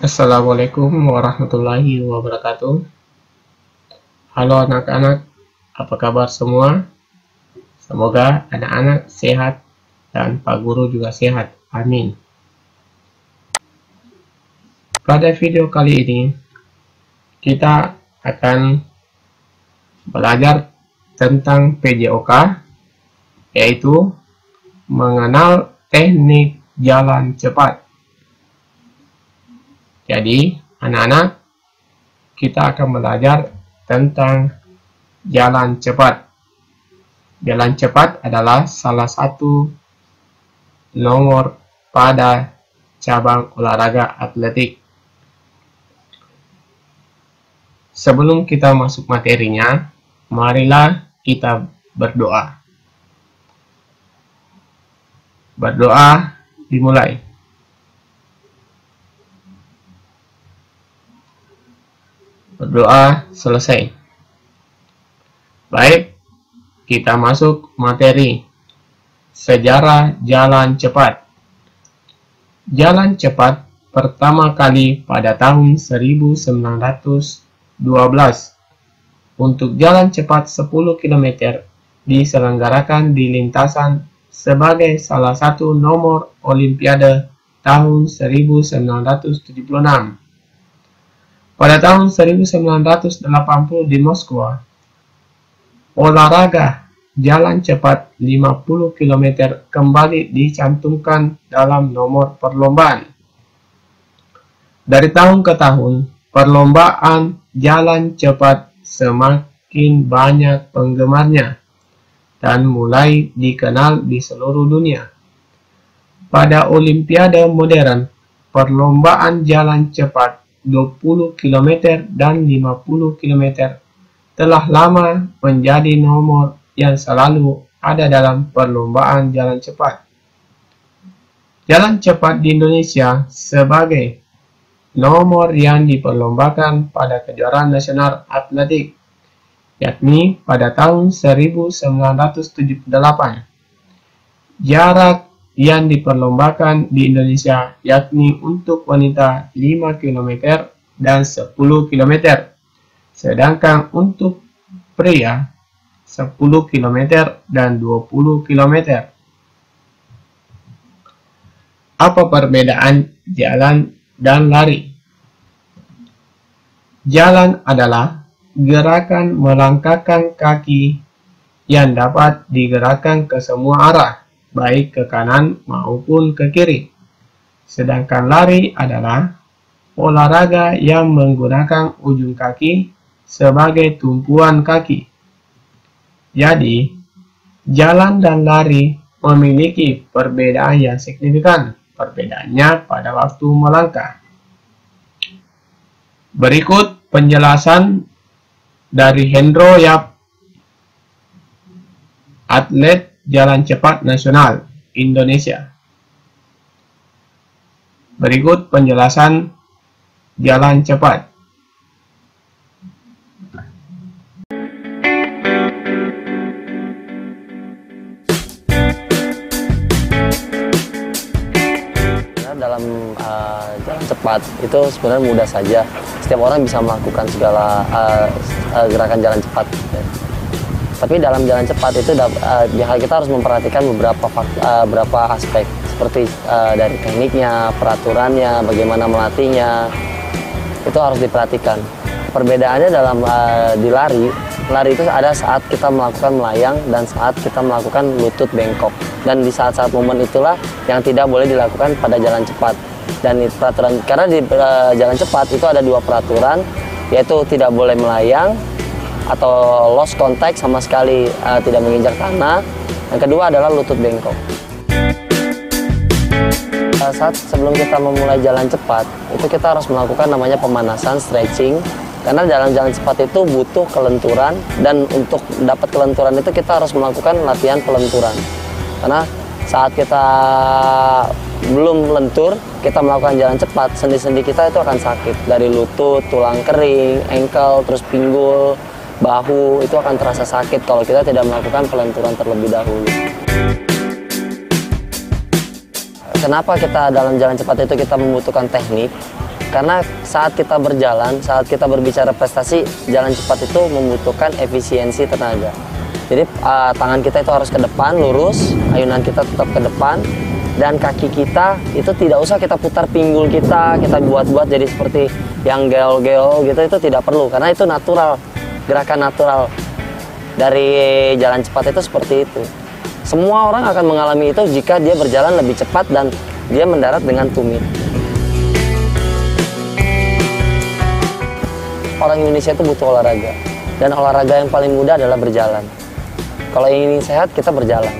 Assalamualaikum warahmatullahi wabarakatuh. Halo anak-anak, apa kabar semua? Semoga anak-anak sehat dan Pak Guru juga sehat. Amin. Pada video kali ini, kita akan belajar tentang PJOK, yaitu mengenal teknik jalan cepat. Jadi, anak-anak, kita akan belajar tentang jalan cepat. Jalan cepat adalah salah satu nomor pada cabang olahraga atletik. Sebelum kita masuk materinya, marilah kita berdoa. Berdoa dimulai. Berdoa selesai. Baik, kita masuk materi. Sejarah jalan cepat. Jalan cepat pertama kali pada tahun 1912. Untuk jalan cepat 10 km diselenggarakan di lintasan sebagai salah satu nomor Olimpiade tahun 1976. Pada tahun 1980 di Moskwa, olahraga jalan cepat 50 km kembali dicantumkan dalam nomor perlombaan. Dari tahun ke tahun, perlombaan jalan cepat semakin banyak penggemarnya dan mulai dikenal di seluruh dunia. Pada Olimpiade modern, perlombaan jalan cepat 20 km dan 50 km telah lama menjadi nomor yang selalu ada dalam perlombaan jalan cepat. Jalan cepat di Indonesia sebagai nomor yang diperlombakan pada kejuaraan nasional atletik, yakni pada tahun 1978. Jarak yang diperlombakan di Indonesia yakni untuk wanita 5 km dan 10 km, sedangkan untuk pria 10 km dan 20 km. Apa perbedaan jalan dan lari? Jalan adalah gerakan melangkahkan kaki yang dapat digerakkan ke semua arah, baik ke kanan maupun ke kiri. Sedangkan lari adalah olahraga yang menggunakan ujung kaki sebagai tumpuan kaki. Jadi, jalan dan lari memiliki perbedaan yang signifikan. Perbedaannya pada waktu melangkah. Berikut penjelasan dari Hendro Yap, atlet jalan cepat nasional Indonesia. Berikut penjelasan jalan cepat. Dalam jalan cepat itu sebenarnya mudah saja. Setiap orang bisa melakukan segala gerakan jalan cepat. Tapi dalam jalan cepat itu kita harus memperhatikan beberapa aspek seperti dari tekniknya, peraturannya, bagaimana melatihnya, itu harus diperhatikan. Perbedaannya dalam di lari itu ada saat kita melakukan melayang dan saat kita melakukan lutut bengkok. Dan di saat-saat momen itulah yang tidak boleh dilakukan pada jalan cepat. Dan peraturan karena di jalan cepat itu ada dua peraturan, yaitu tidak boleh melayang atau lost contact sama sekali, tidak menginjak tanah. Yang kedua adalah lutut bengkok. Saat sebelum kita memulai jalan cepat, itu kita harus melakukan namanya pemanasan, stretching. Karena dalam jalan cepat itu butuh kelenturan, dan untuk dapat kelenturan itu kita harus melakukan latihan pelenturan. Karena saat kita belum lentur, kita melakukan jalan cepat, sendi-sendi kita itu akan sakit. Dari lutut, tulang kering, ankle, terus pinggul, bahu, itu akan terasa sakit kalau kita tidak melakukan pelenturan terlebih dahulu. Kenapa kita dalam jalan cepat itu kita membutuhkan teknik? Karena saat kita berjalan, saat kita berbicara prestasi, jalan cepat itu membutuhkan efisiensi tenaga. Jadi tangan kita itu harus ke depan, lurus, ayunan kita tetap ke depan, dan kaki kita itu tidak usah kita putar pinggul kita buat-buat jadi seperti yang geol-geol gitu, itu tidak perlu. Karena itu natural, gerakan natural dari jalan cepat itu seperti itu. Semua orang akan mengalami itu jika dia berjalan lebih cepat dan dia mendarat dengan tumit. Orang Indonesia itu butuh olahraga, dan olahraga yang paling mudah adalah berjalan. Kalau ingin sehat, kita berjalan.